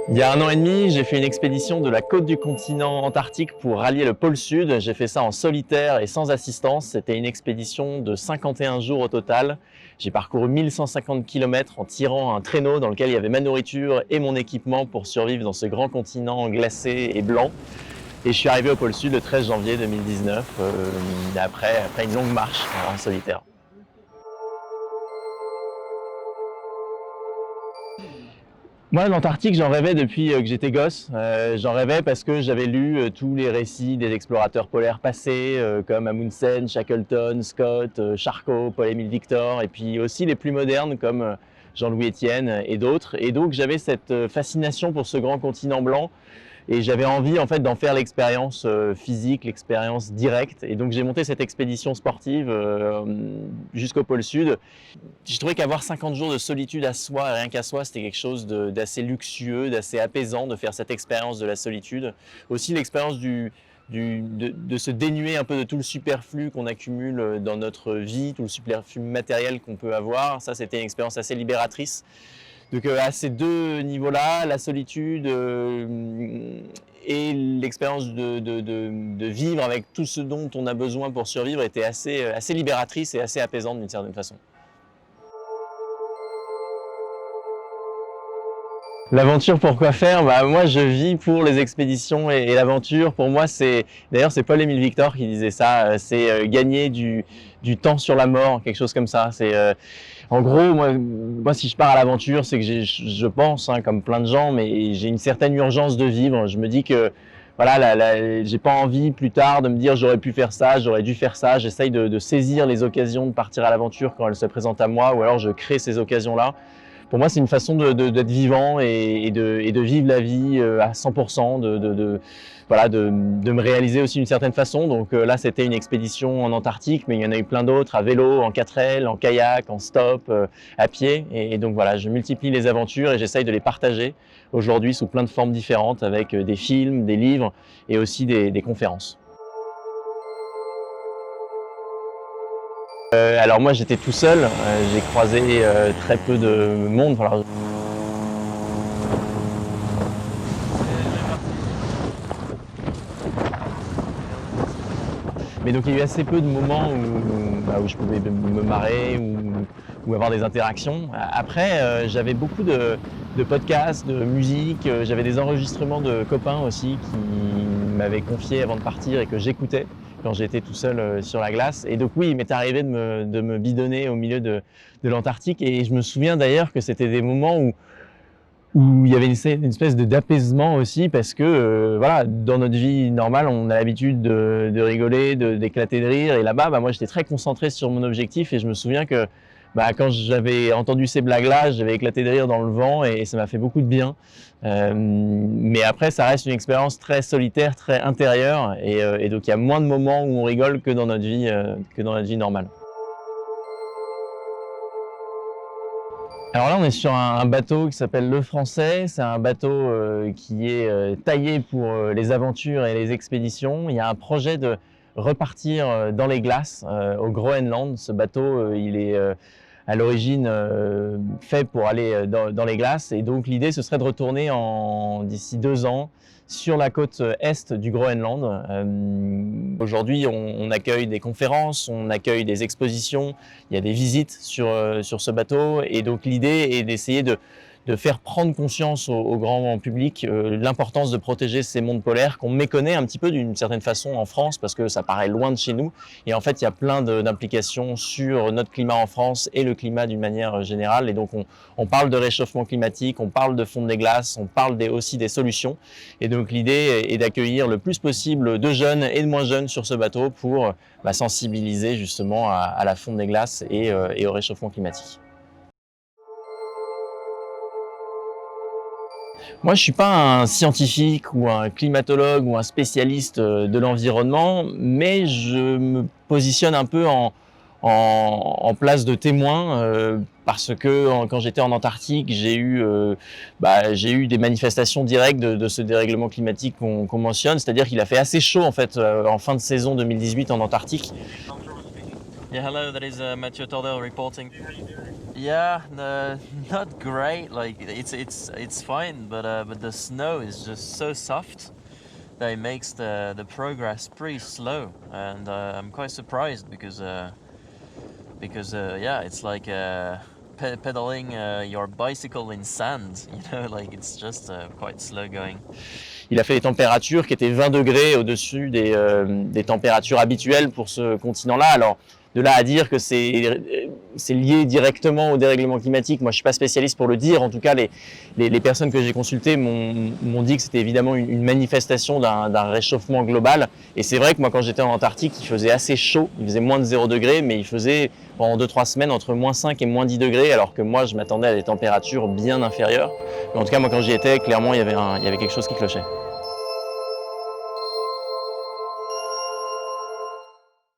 Il y a 1 an et demi, j'ai fait une expédition de la côte du continent antarctique pour rallier le pôle sud. J'ai fait ça en solitaire et sans assistance. C'était une expédition de 51 jours au total. J'ai parcouru 1150 km en tirant un traîneau dans lequel il y avait ma nourriture et mon équipement pour survivre dans ce grand continent glacé et blanc. Et je suis arrivé au pôle sud le 13 janvier 2019, après une longue marche en solitaire. Moi, l'Antarctique, j'en rêvais depuis que j'étais gosse. J'en rêvais parce que j'avais lu tous les récits des explorateurs polaires passés, comme Amundsen, Shackleton, Scott, Charcot, Paul-Émile Victor, et puis aussi les plus modernes comme Jean-Louis Etienne et d'autres. Et donc, j'avais cette fascination pour ce grand continent blanc. Et j'avais envie en fait d'en faire l'expérience physique, l'expérience directe. Et donc j'ai monté cette expédition sportive jusqu'au pôle Sud. J'ai trouvé qu'avoir 50 jours de solitude à soi, rien qu'à soi, c'était quelque chose d'assez luxueux, d'assez apaisant de faire cette expérience de la solitude. Aussi l'expérience de se dénuer un peu de tout le superflu qu'on accumule dans notre vie, tout le superflu matériel qu'on peut avoir. Ça, c'était une expérience assez libératrice. Donc à ces deux niveaux-là, la solitude et l'expérience de vivre avec tout ce dont on a besoin pour survivre était assez libératrice et assez apaisante d'une certaine façon. L'aventure, pourquoi faire? Moi, je vis pour les expéditions et l'aventure. Pour moi, d'ailleurs, c'est Paul-Émile Victor qui disait ça, c'est gagner du temps sur la mort, quelque chose comme ça. En gros, moi, si je pars à l'aventure, c'est que je pense, hein, comme plein de gens, mais j'ai une certaine urgence de vivre. Je me dis que voilà, j'ai pas envie plus tard de me dire j'aurais pu faire ça, j'aurais dû faire ça. J'essaye de saisir les occasions de partir à l'aventure quand elles se présentent à moi, ou alors je crée ces occasions-là. Pour moi, c'est une façon d'être vivant et de vivre la vie à 100%, voilà, de me réaliser aussi d'une certaine façon. Donc là, c'était une expédition en Antarctique, mais il y en a eu plein d'autres, à vélo, en 4L, en kayak, en stop, à pied. Et donc voilà, je multiplie les aventures et j'essaye de les partager aujourd'hui sous plein de formes différentes, avec des films, des livres et aussi des conférences. Alors moi j'étais tout seul, j'ai croisé très peu de monde. Alors, mais donc il y a eu assez peu de moments où je pouvais me marrer ou avoir des interactions. Après, j'avais beaucoup de podcasts, de musique, j'avais des enregistrements de copains aussi qui m'avaient confié avant de partir et que j'écoutais quand j'étais tout seul sur la glace. Et donc oui, il m'est arrivé de me bidonner au milieu de l'Antarctique. Et je me souviens d'ailleurs que c'était des moments où il y avait une espèce d'apaisement aussi, parce que voilà, dans notre vie normale, on a l'habitude de rigoler, d'éclater de rire. Et là-bas, moi, j'étais très concentré sur mon objectif. Et je me souviens que quand j'avais entendu ces blagues-là, j'avais éclaté de rire dans le vent et ça m'a fait beaucoup de bien. Mais après, ça reste une expérience très solitaire, très intérieure. Et donc, il y a moins de moments où on rigole que dans notre vie normale. Alors là, on est sur un bateau qui s'appelle Le Français. C'est un bateau qui est taillé pour les aventures et les expéditions. Il y a un projet de repartir dans les glaces au Groenland. Ce bateau, il est à l'origine fait pour aller dans les glaces. Et donc l'idée, ce serait de retourner d'ici 2 ans sur la côte est du Groenland. Aujourd'hui, on accueille des conférences, on accueille des expositions, il y a des visites sur ce bateau. Et donc l'idée est d'essayer de faire prendre conscience au grand public l'importance de protéger ces mondes polaires qu'on méconnaît un petit peu d'une certaine façon en France, parce que ça paraît loin de chez nous. Et en fait, il y a plein d'implications sur notre climat en France et le climat d'une manière générale. Et donc, on parle de réchauffement climatique, on parle de fonte des glaces, on parle aussi des solutions. Et donc, l'idée est d'accueillir le plus possible de jeunes et de moins jeunes sur ce bateau pour sensibiliser justement à la fonte des glaces et au réchauffement climatique. Moi, je ne suis pas un scientifique ou un climatologue ou un spécialiste de l'environnement, mais je me positionne un peu en place de témoin parce que quand j'étais en Antarctique, j'ai eu des manifestations directes de ce dérèglement climatique qu'on mentionne, c'est-à-dire qu'il a fait assez chaud en fait en fin de saison 2018 en Antarctique. Yeah, hello, that is Mathieu Tordel reporting. Yeah, no, not great. Like it's fine, but the snow is just so soft that it makes the progress pretty slow, and I'm quite surprised because yeah, it's like pedaling your bicycle in sand. You know, like it's just quite slow going. Il a fait des températures qui étaient 20 degrés au-dessus des températures habituelles pour ce continent-là. Alors, de là à dire que c'est lié directement au dérèglement climatique, moi je ne suis pas spécialiste pour le dire. En tout cas, les personnes que j'ai consultées m'ont dit que c'était évidemment une manifestation d'un réchauffement global. Et c'est vrai que moi quand j'étais en Antarctique, il faisait assez chaud, il faisait moins de 0 degré, mais il faisait pendant 2-3 semaines entre moins 5 et moins 10 degrés, alors que moi je m'attendais à des températures bien inférieures. Mais en tout cas, moi quand j'y étais, clairement il y avait quelque chose qui clochait.